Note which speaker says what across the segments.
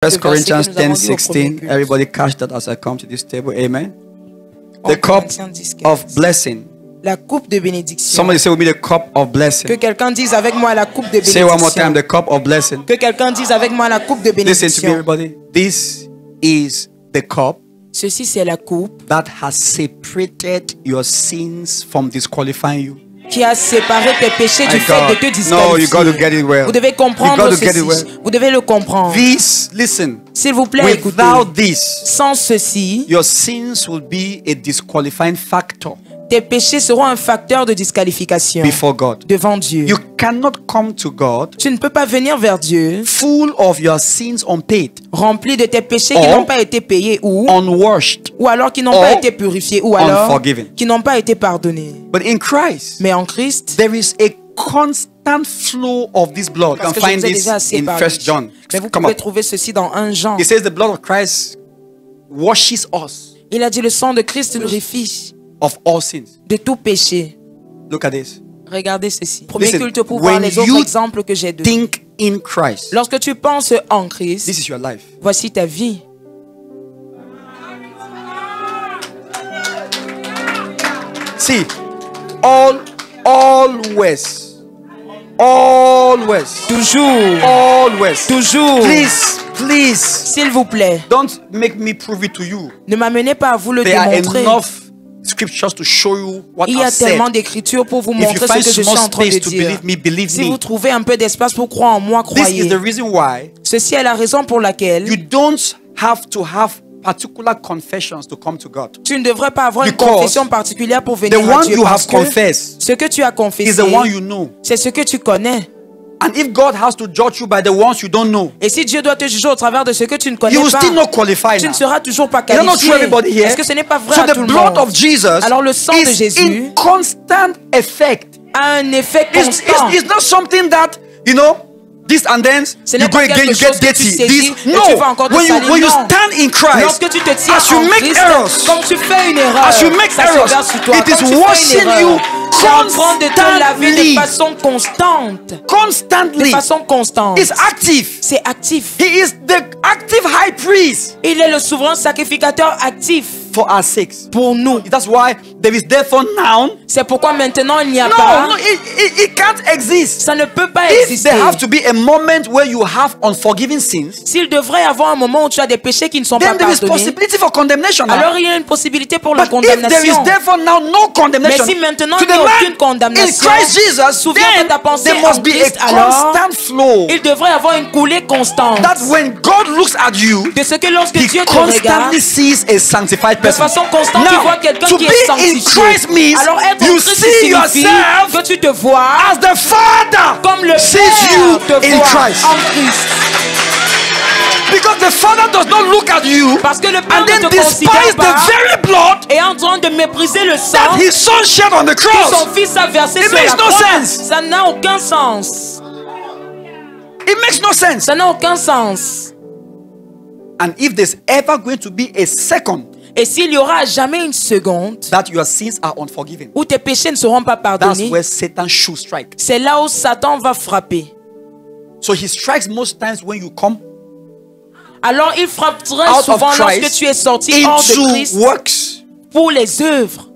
Speaker 1: 1 Corinthians 10:16. Everybody catch that as I come to this table. Amen. The cup of blessing.
Speaker 2: La coupe de bénédiction.
Speaker 1: Somebody say with me the cup of blessing.
Speaker 2: Que quelqu'un dise avec moi la coupe de bénédiction.
Speaker 1: Say one more time the cup of blessing.
Speaker 2: Que quelqu'un dise avec moi la coupe de bénédiction.
Speaker 1: Listen to me, everybody. This is the cup.
Speaker 2: Ceci c'est la coupe
Speaker 1: that has separated your sins from disqualifying you.
Speaker 2: Qui a séparé tes péchés du fait de te disqualifier.
Speaker 1: No, you got to get it well.
Speaker 2: Vous devez comprendre ceci. Vous devez le comprendre.
Speaker 1: This, listen.
Speaker 2: S'il vous plaît, écoutez.
Speaker 1: Without this,
Speaker 2: sans ceci,
Speaker 1: your sins will be a disqualifying factor.
Speaker 2: Tes péchés seront un facteur de disqualification
Speaker 1: before God.
Speaker 2: Devant Dieu.
Speaker 1: You cannot come to God.
Speaker 2: Tu ne peux pas venir vers Dieu
Speaker 1: full of your sins unpaid,
Speaker 2: rempli de tes péchés qui n'ont pas été payés ou
Speaker 1: unwashed,
Speaker 2: ou alors qui n'ont pas été purifiés ou alors
Speaker 1: unforgiven.
Speaker 2: Qui n'ont pas été pardonnés.
Speaker 1: But in Christ,
Speaker 2: mais en Christ,
Speaker 1: there is a constant flow of this blood. You can find this in 1 John.
Speaker 2: Mais vous pouvez trouver ceci dans 1 Jean.
Speaker 1: It says the blood of Christ washes us.
Speaker 2: Il a dit le sang de Christ purifie
Speaker 1: of all sins.
Speaker 2: De tout péché.
Speaker 1: Look at this.
Speaker 2: Regardez ceci. Premier culte pour voir les autres exemples que j'ai donnés.
Speaker 1: Think in Christ.
Speaker 2: Lorsque tu penses en Christ,
Speaker 1: this is your life.
Speaker 2: Voici ta vie.
Speaker 1: See, always,
Speaker 2: toujours,
Speaker 1: please,
Speaker 2: s'il vous plaît,
Speaker 1: don't make me prove it to you.
Speaker 2: Ne m'amenez pas à vous le démontrer.
Speaker 1: Scriptures to show you what
Speaker 2: il y a tellement d'écritures pour vous montrer ce que je suis en train de dire. Si vous trouvez un peu d'espace pour croire en moi, croyez. Ceci est la raison pour laquelle
Speaker 1: you don't have to have particular confessions to come to God.
Speaker 2: Tu ne devrais pas avoir une confession particulière pour venir à Dieu parce que ce que tu as confessé, c'est ce que tu connais.
Speaker 1: And if God has to judge you by the ones you don't know,
Speaker 2: et si Dieu doit te juger au travers de ce que tu ne connais
Speaker 1: you will
Speaker 2: pas,
Speaker 1: still not qualify
Speaker 2: tu ne seras toujours pas qualifié. Est-ce que ce n'est pas vrai à tout le monde? Alors le sang de Jésus
Speaker 1: constant effect.
Speaker 2: A un effet constant.
Speaker 1: It's not something that, you know, this and then you go again, you get dirty. This, no, when you stand in Christ, as you make errors, as you make errors, it is washing you constantly.
Speaker 2: De façon constante.
Speaker 1: Constantly.
Speaker 2: De façon constante.
Speaker 1: It's active.
Speaker 2: C'est actif.
Speaker 1: He is the active high priest.
Speaker 2: Il est le souverain sacrificateur actif.
Speaker 1: For our sakes.
Speaker 2: Pour nous.
Speaker 1: That's why there is therefore now.
Speaker 2: C'est pourquoi maintenant il n'y a pas.
Speaker 1: No, it can't exist.
Speaker 2: Ça ne peut pas exister.
Speaker 1: There have to be a moment where you have unforgiven sins.
Speaker 2: S'il devrait y avoir un moment où tu as des péchés qui ne sont pas pardonnés.
Speaker 1: There is possibility for condemnation.
Speaker 2: Alors il y a une possibilité pour la condamnation.
Speaker 1: If there is therefore now no condemnation.
Speaker 2: Mais si maintenant il n'y a aucune condamnation.
Speaker 1: In Christ Jesus,
Speaker 2: souviens de ta pensée
Speaker 1: there must
Speaker 2: en
Speaker 1: be
Speaker 2: Christ,
Speaker 1: a
Speaker 2: alors
Speaker 1: constant flow.
Speaker 2: Il devrait y avoir une coulée constante.
Speaker 1: That when God looks at you,
Speaker 2: de ce que lorsque Dieu te regarde,
Speaker 1: sees a sanctified person.
Speaker 2: De façon constante, tu vois quelqu'un qui est sanctifié.
Speaker 1: Alors
Speaker 2: être en Christ signifie que tu te vois
Speaker 1: as the Father
Speaker 2: comme le Père te voit en Christ.
Speaker 1: Because the Father does not look at you
Speaker 2: parce que le Père
Speaker 1: and then
Speaker 2: ne te
Speaker 1: despise the very blood
Speaker 2: et en train de mépriser le sang
Speaker 1: that His Son shed on the cross.
Speaker 2: Que son Fils a versé sur la croix. Ça n'a aucun sens.
Speaker 1: It makes no sense.
Speaker 2: Ça n'a aucun sens.
Speaker 1: And if there's ever going to be a second,
Speaker 2: et s'il y aura jamais une seconde
Speaker 1: that your sins are unforgiven,
Speaker 2: où tes péchés ne seront pas pardonnés,
Speaker 1: that's where Satan should strike.
Speaker 2: C'est là où Satan va frapper.
Speaker 1: So he strikes most times when you come.
Speaker 2: Alors il frappe très souvent lorsque tu es sorti hors de Christ
Speaker 1: works.
Speaker 2: Pour les œuvres.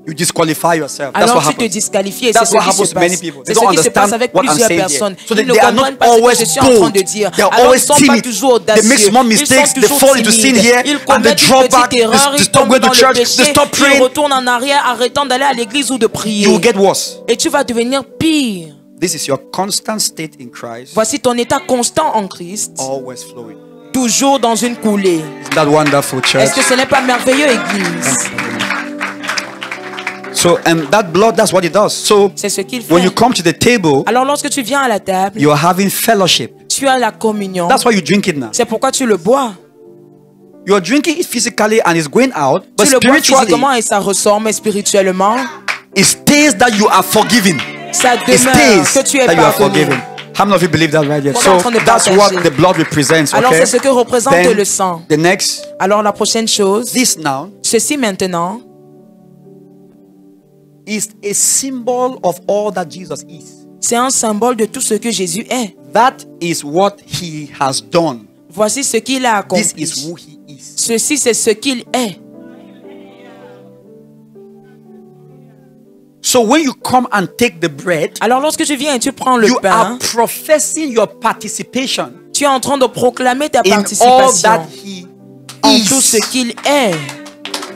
Speaker 1: You disqualify yourself.
Speaker 2: Alors tu te disqualifies et c'est ce qui se passe. C'est ce qui se passe avec plusieurs personnes.
Speaker 1: So
Speaker 2: ils ne comprennent pas ce que je suis en train de dire. Alors ils ne sont pas toujours audacieux. Ils sont toujours timides. Ils commettent une petite erreur, ils tombent dans le péché, ils retournent en arrière, arrêtant d'aller à l'église ou de prier. Et tu vas devenir pire.
Speaker 1: This is your constant state in Christ.
Speaker 2: Voici ton état constant en Christ.
Speaker 1: Always flowing.
Speaker 2: Toujours dans une coulée.
Speaker 1: Isn't that wonderful, church?
Speaker 2: Est-ce que ce n'est pas merveilleux, église?
Speaker 1: So, and that blood, that's what it does. So,
Speaker 2: c'est ce qu'il fait.
Speaker 1: When you come to the table,
Speaker 2: alors lorsque tu viens à la table,
Speaker 1: you are having fellowship.
Speaker 2: Tu as la communion.
Speaker 1: That's why you drink it now.
Speaker 2: C'est pourquoi tu le bois.
Speaker 1: You are drinking it physically and it's going out, but
Speaker 2: tu le bois physiquement et ça ressort, mais spirituellement,
Speaker 1: it stays that you are forgiven.
Speaker 2: Ça demeure que tu es pardonné.
Speaker 1: How many of you believe that right here? So that's what the blood represents.
Speaker 2: Alors c'est ce que représente le sang.
Speaker 1: The next.
Speaker 2: Alors la prochaine chose.
Speaker 1: This now.
Speaker 2: Ceci maintenant.
Speaker 1: Is a symbol of all that Jesus is.
Speaker 2: C'est un symbole de tout ce que Jésus est.
Speaker 1: That is what he has done.
Speaker 2: Voici ce qu'il a accompli.
Speaker 1: This is who he is.
Speaker 2: Ceci, c'est ce qu'il est.
Speaker 1: So when you come and take the bread,
Speaker 2: alors lorsque tu viens et tu prends le pain,
Speaker 1: are professing your participation.
Speaker 2: Tu es en train de proclamer ta participation en tout ce qu'il est.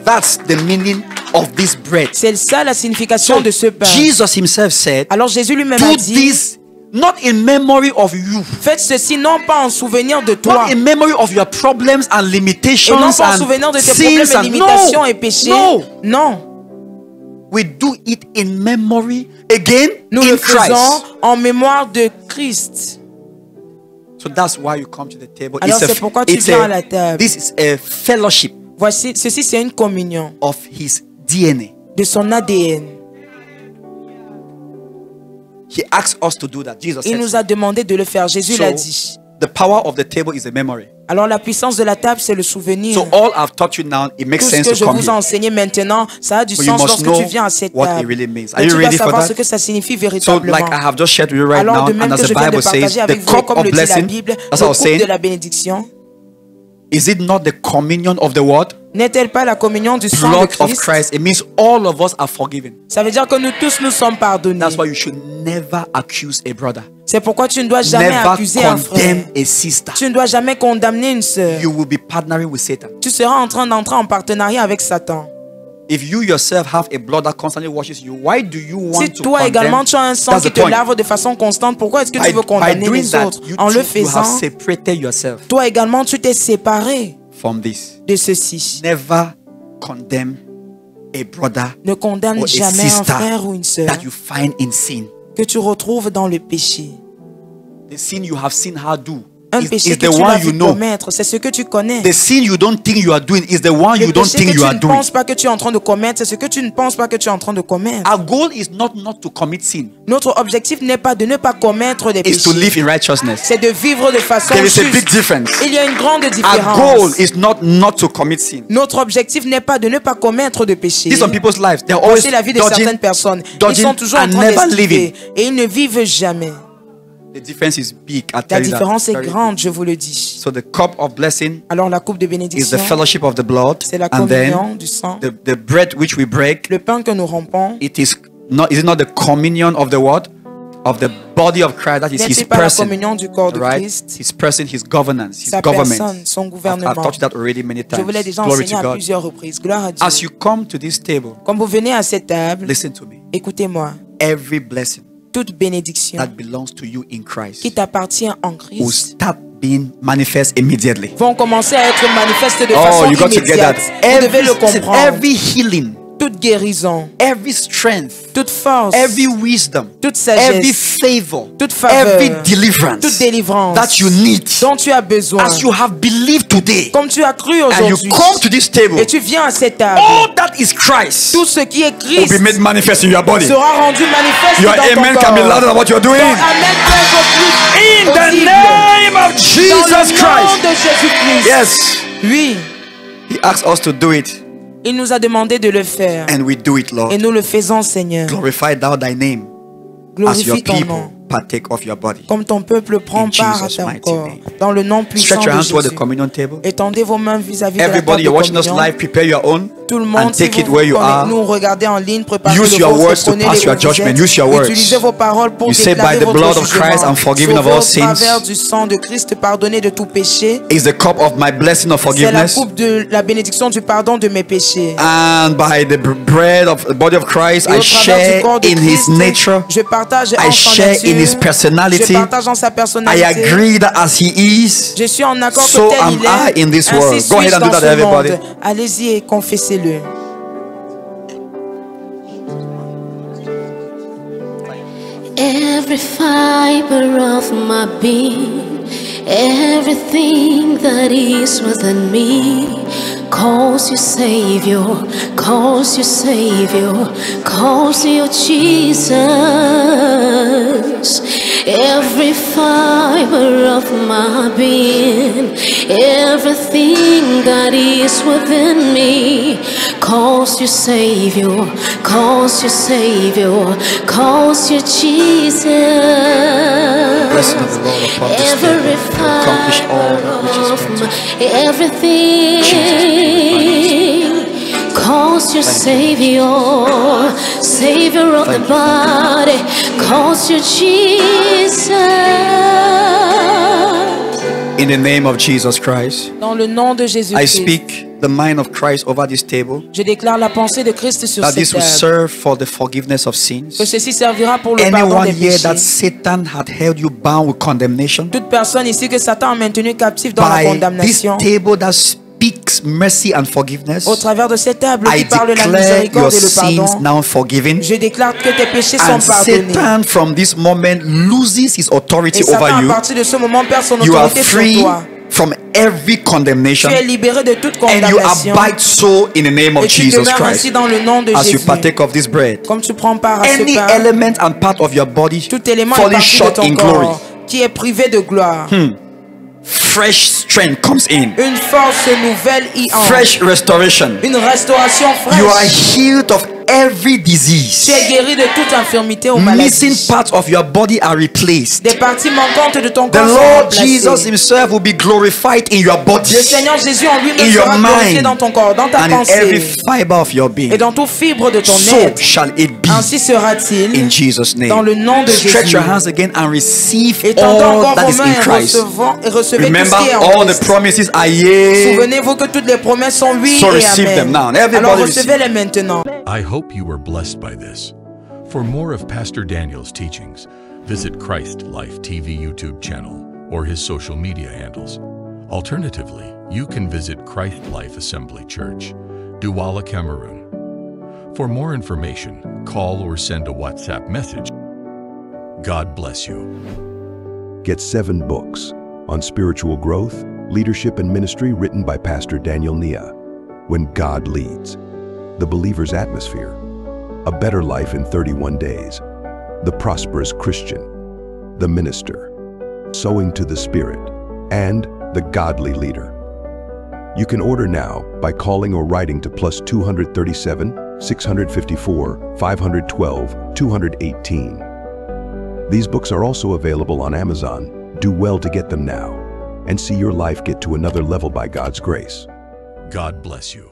Speaker 1: That's the meaning of this bread.
Speaker 2: C'est ça la signification de ce pain.
Speaker 1: Jesus himself said,
Speaker 2: alors Jésus lui-même a dit,
Speaker 1: this not in memory of you.
Speaker 2: Faites ceci non pas en souvenir de toi.
Speaker 1: Not in memory of your problems and limitations.
Speaker 2: Et non pas en souvenir de tes problèmes et limitations et péchés.
Speaker 1: Non. We do it in memory again.
Speaker 2: Nous le faisons en mémoire de Christ.
Speaker 1: So that's why you come to the table.
Speaker 2: Alors c'est pourquoi tu viens à la table.
Speaker 1: This is a fellowship.
Speaker 2: Voici, ceci c'est une communion.
Speaker 1: Of his DNA.
Speaker 2: De son ADN.
Speaker 1: He asked us to do that. Jesus
Speaker 2: Il nous a demandé de le faire. Jésus l'a dit.
Speaker 1: The power of the table is a memory.
Speaker 2: Alors la puissance de la table c'est le souvenir.
Speaker 1: So all I've taught you now, it makes sense to come here.
Speaker 2: Tout ce que je vous ai enseigné maintenant, ça a du sens lorsque tu viens à cette table.
Speaker 1: What it really means. Are you ready for that?
Speaker 2: Tu vas savoir ce que ça signifie véritablement.
Speaker 1: So like I have just shared with you right now, and as the Bible says, the cup of blessing, that's what I was saying.
Speaker 2: De la bénédiction.
Speaker 1: Is it not the communion of the word?
Speaker 2: N'est-elle pas la communion du sang de Christ?
Speaker 1: Of Christ. It means all of us are forgiven.
Speaker 2: Ça veut dire que nous tous nous sommes pardonnés.
Speaker 1: That's why you should never accuse a brother.
Speaker 2: C'est pourquoi tu ne dois jamais accuser un frère.
Speaker 1: A sister.
Speaker 2: Tu ne dois jamais condamner une sœur.
Speaker 1: You will be partnering with Satan.
Speaker 2: Tu seras en train d'entrer en partenariat avec Satan.
Speaker 1: If you yourself have a blood that constantly washes you, why do you want
Speaker 2: si toi également tu as un sang qui te lave de façon constante, pourquoi est-ce que tu veux condamner les autres? En le faisant, toi également tu t'es séparé de ceci.
Speaker 1: Never condemn a brother.
Speaker 2: Ne condamne jamais un frère ou une sœur
Speaker 1: that you find in sin.
Speaker 2: Que tu retrouves dans le péché.
Speaker 1: The sin you have seen her do.
Speaker 2: Un péché que tu as vu commettre, c'est ce que tu connais.
Speaker 1: The sin you don't think you are doing is the one you don't think you are doing.
Speaker 2: Le péché que tu ne penses pas que tu es en train de commettre, c'est ce que tu ne penses pas que tu es en train de commettre.
Speaker 1: Our goal is not to commit sin.
Speaker 2: Notre objectif n'est pas de ne pas commettre des péchés.
Speaker 1: It's to live in righteousness.
Speaker 2: C'est de vivre de façon
Speaker 1: juste.
Speaker 2: There is
Speaker 1: a big difference.
Speaker 2: Il y a une grande différence.
Speaker 1: Our goal is not to commit sin.
Speaker 2: Notre objectif n'est pas de ne pas commettre de péché.
Speaker 1: These are people's lives. They are always
Speaker 2: la vie de certaines personnes. Ils sont toujours en train d'esquiver et ils ne vivent jamais.
Speaker 1: The difference is big.
Speaker 2: La différence est grande, je vous le dis.
Speaker 1: So the cup of blessing
Speaker 2: alors la coupe de bénédiction,
Speaker 1: is the fellowship of the blood,
Speaker 2: c'est la communion du sang.
Speaker 1: The bread which we break,
Speaker 2: le pain que nous rompons,
Speaker 1: is it not the communion of the what? Of the body of Christ, that is his
Speaker 2: pas
Speaker 1: person.
Speaker 2: La communion du corps de Christ,
Speaker 1: his person, his governance, his
Speaker 2: sa
Speaker 1: government.
Speaker 2: Personne, son gouvernement.
Speaker 1: I've taught you that already many times.
Speaker 2: Je vous l'ai déjà enseigné à plusieurs reprises. Gloire à Dieu.
Speaker 1: As you come to this table,
Speaker 2: comme vous venez à cette table,
Speaker 1: listen to me.
Speaker 2: Écoutez-moi.
Speaker 1: Every blessing
Speaker 2: toute bénédiction
Speaker 1: that belongs to you in Christ
Speaker 2: qui t'appartient en Christ
Speaker 1: will start being manifest immediately.
Speaker 2: Vont commencer à être manifestes de façon immédiate. Vous devez le comprendre.
Speaker 1: Every healing,
Speaker 2: toute guérison,
Speaker 1: every strength,
Speaker 2: toute force,
Speaker 1: every wisdom,
Speaker 2: toute sagesse,
Speaker 1: every favor,
Speaker 2: toute faveur,
Speaker 1: every deliverance,
Speaker 2: toute délivrance
Speaker 1: that you need,
Speaker 2: dont tu as besoin,
Speaker 1: as you have believed today,
Speaker 2: comme tu as cru aujourd'hui,
Speaker 1: and you come to this table,
Speaker 2: et tu viens à cette table,
Speaker 1: all that is Christ,
Speaker 2: tout ce qui est Christ,
Speaker 1: will be made manifest in your body.
Speaker 2: Sera rendu manifeste
Speaker 1: your
Speaker 2: dans
Speaker 1: amen
Speaker 2: ton corps.
Speaker 1: Can be louder than what you are doing. In the name of Jesus Christ.
Speaker 2: Dans le nom de Jésus-Christ.
Speaker 1: Yes.
Speaker 2: Oui.
Speaker 1: He asked us to do it.
Speaker 2: Il nous a demandé de le faire.
Speaker 1: And we do it, Lord.
Speaker 2: Et nous le faisons, Seigneur.
Speaker 1: Glorify thou thy name.
Speaker 2: Glorifie
Speaker 1: as your
Speaker 2: ton
Speaker 1: people
Speaker 2: nom.
Speaker 1: partake of your body.
Speaker 2: Comme ton peuple prend part à ton corps. Dans le nom puissant
Speaker 1: Stretch your hands
Speaker 2: de
Speaker 1: toward
Speaker 2: Jésus.
Speaker 1: the communion table.
Speaker 2: Étendez vos mains vis-à-vis de la table
Speaker 1: Everybody,
Speaker 2: de
Speaker 1: you're watching us
Speaker 2: communion.
Speaker 1: live, prepare your own.
Speaker 2: Tout le monde,
Speaker 1: And take
Speaker 2: si
Speaker 1: it
Speaker 2: vous
Speaker 1: where you are.
Speaker 2: nous regardez en ligne, préparez
Speaker 1: Use
Speaker 2: le
Speaker 1: your
Speaker 2: vôtre,
Speaker 1: words to
Speaker 2: prenez
Speaker 1: pass
Speaker 2: les
Speaker 1: your
Speaker 2: vous
Speaker 1: judgment.
Speaker 2: êtes.
Speaker 1: Use your words.
Speaker 2: Utilisez vos paroles pour
Speaker 1: You say,
Speaker 2: déclarer
Speaker 1: by the
Speaker 2: votre
Speaker 1: blood of
Speaker 2: jugement.
Speaker 1: Christ, I'm forgiven of all
Speaker 2: Au
Speaker 1: sins.
Speaker 2: travers du sang de Christ, pardonné de tout péché.
Speaker 1: Is the cup of my blessing of
Speaker 2: C'est la
Speaker 1: forgiveness.
Speaker 2: coupe de la bénédiction du pardon de mes péchés.
Speaker 1: And by the bread of the body of Christ,
Speaker 2: Et
Speaker 1: I
Speaker 2: au travers du
Speaker 1: share
Speaker 2: corps de
Speaker 1: in
Speaker 2: Christ,
Speaker 1: his nature.
Speaker 2: je partage
Speaker 1: I
Speaker 2: en son
Speaker 1: share
Speaker 2: nature.
Speaker 1: in his personality.
Speaker 2: Je partage en sa
Speaker 1: I
Speaker 2: personnalité.
Speaker 1: agree that as he is,
Speaker 2: Je suis en accord
Speaker 1: so
Speaker 2: que tel
Speaker 1: am
Speaker 2: il est.
Speaker 1: I in this
Speaker 2: Ainsi
Speaker 1: world. Go
Speaker 2: suis-je
Speaker 1: ahead and do
Speaker 2: dans
Speaker 1: that,
Speaker 2: ce
Speaker 1: everybody.
Speaker 2: monde. Allez-y et confessez-le.
Speaker 3: Every fiber of my being, everything that is within me, calls you Savior, calls you Savior, calls you Jesus. Every fiber of my being, everything that is within me, calls you Savior, calls you Savior, calls you Jesus.
Speaker 1: Blessing of the Lord upon this table, accomplish all that which is meant to be.
Speaker 3: Everything calls you Savior, Savior of the body, calls you Jesus.
Speaker 1: In the name of Jesus Christ,
Speaker 2: dans le nom de Jésus
Speaker 1: I
Speaker 2: Christ,
Speaker 1: speak the mind of Christ over this table.
Speaker 2: je déclare la pensée de Christ sur
Speaker 1: That
Speaker 2: cette
Speaker 1: this will
Speaker 2: table.
Speaker 1: serve for the forgiveness of sins.
Speaker 2: Que ceci servira pour le pardon
Speaker 1: Anyone
Speaker 2: des
Speaker 1: here that
Speaker 2: péchés.
Speaker 1: Satan had held you bound with condemnation,
Speaker 2: Toute personne ici que Satan a maintenu captif dans la
Speaker 1: by this
Speaker 2: condamnation,
Speaker 1: table that speaks mercy and forgiveness,
Speaker 2: au travers de cette table
Speaker 1: I
Speaker 2: qui parle de la
Speaker 1: declare your
Speaker 2: miséricorde et le
Speaker 1: sins
Speaker 2: pardon,
Speaker 1: now forgiven.
Speaker 2: je déclare que tes péchés sont
Speaker 1: And
Speaker 2: pardonnés.
Speaker 1: Satan from this moment loses his authority
Speaker 2: Et Satan,
Speaker 1: over
Speaker 2: à
Speaker 1: you.
Speaker 2: partir de ce moment, perd son
Speaker 1: You are
Speaker 2: autorité sur
Speaker 1: free
Speaker 2: toi.
Speaker 1: from every condemnation,
Speaker 2: Tu es libéré de toute
Speaker 1: and you
Speaker 2: condamnation.
Speaker 1: abide so in the name of
Speaker 2: Et tu
Speaker 1: Jesus
Speaker 2: demeures
Speaker 1: Christ.
Speaker 2: ainsi dans le nom de
Speaker 1: As you
Speaker 2: Jésus.
Speaker 1: partake of this bread,
Speaker 2: Comme tu prends part à
Speaker 1: any
Speaker 2: ce pain,
Speaker 1: element and part of your body
Speaker 2: tout élément est
Speaker 1: falling
Speaker 2: parti de
Speaker 1: short
Speaker 2: ton
Speaker 1: in glory,
Speaker 2: corps qui est privé de gloire.
Speaker 1: fresh strength comes in,
Speaker 2: Une force nouvelle y entre.
Speaker 1: fresh restoration.
Speaker 2: Une restauration
Speaker 1: You are
Speaker 2: fraîche.
Speaker 1: healed of every disease.
Speaker 2: Tu es guéri de toute infirmité ou
Speaker 1: Missing
Speaker 2: maladie.
Speaker 1: parts of your body are replaced.
Speaker 2: Des parties manquantes de ton
Speaker 1: The
Speaker 2: corps sont
Speaker 1: Lord
Speaker 2: remplacées.
Speaker 1: Jesus himself will be glorified in your body,
Speaker 2: Le Seigneur Jésus en lui-même
Speaker 1: in your
Speaker 2: sera glorifié
Speaker 1: mind,
Speaker 2: dans ton corps, dans ta
Speaker 1: and in every
Speaker 2: pensée
Speaker 1: fiber of your being.
Speaker 2: et dans toute fibre de ton
Speaker 1: So
Speaker 2: être.
Speaker 1: shall it be
Speaker 2: Ainsi sera-t-il
Speaker 1: in Jesus' name.
Speaker 2: dans le nom de
Speaker 1: Stretch
Speaker 2: Jésus.
Speaker 1: your hands again and receive
Speaker 2: Étendez
Speaker 1: all
Speaker 2: encore
Speaker 1: that
Speaker 2: vos
Speaker 1: is
Speaker 2: mains
Speaker 1: in
Speaker 2: et
Speaker 1: Christ.
Speaker 2: recevez tout
Speaker 1: Remember,
Speaker 2: ce qui est en
Speaker 1: all the
Speaker 2: Christ.
Speaker 1: promises are yea.
Speaker 2: Souvenez-vous que toutes les promesses sont oui
Speaker 1: So
Speaker 2: et
Speaker 1: receive them now.
Speaker 2: amen.
Speaker 1: Everybody
Speaker 2: Alors
Speaker 1: receive.
Speaker 2: recevez-les maintenant.
Speaker 4: I hope you were blessed by this. For more of Pastor Daniel's teachings, visit Christ Life TV YouTube channel or his social media handles. Alternatively, you can visit Christ Life Assembly Church, Douala, Cameroon. For more information, call or send a WhatsApp message. God bless you.
Speaker 5: Get 7 books on spiritual growth, leadership, and ministry written by Pastor Daniel Nia. When God Leads, The Believer's Atmosphere, A Better Life in 31 Days, The Prosperous Christian, The Minister, Sowing to the Spirit, and The Godly Leader. You can order now by calling or writing to +237 654 512 218. These books are also available on Amazon. Do well to get them now and see your life get to another level by God's grace.
Speaker 4: God bless you.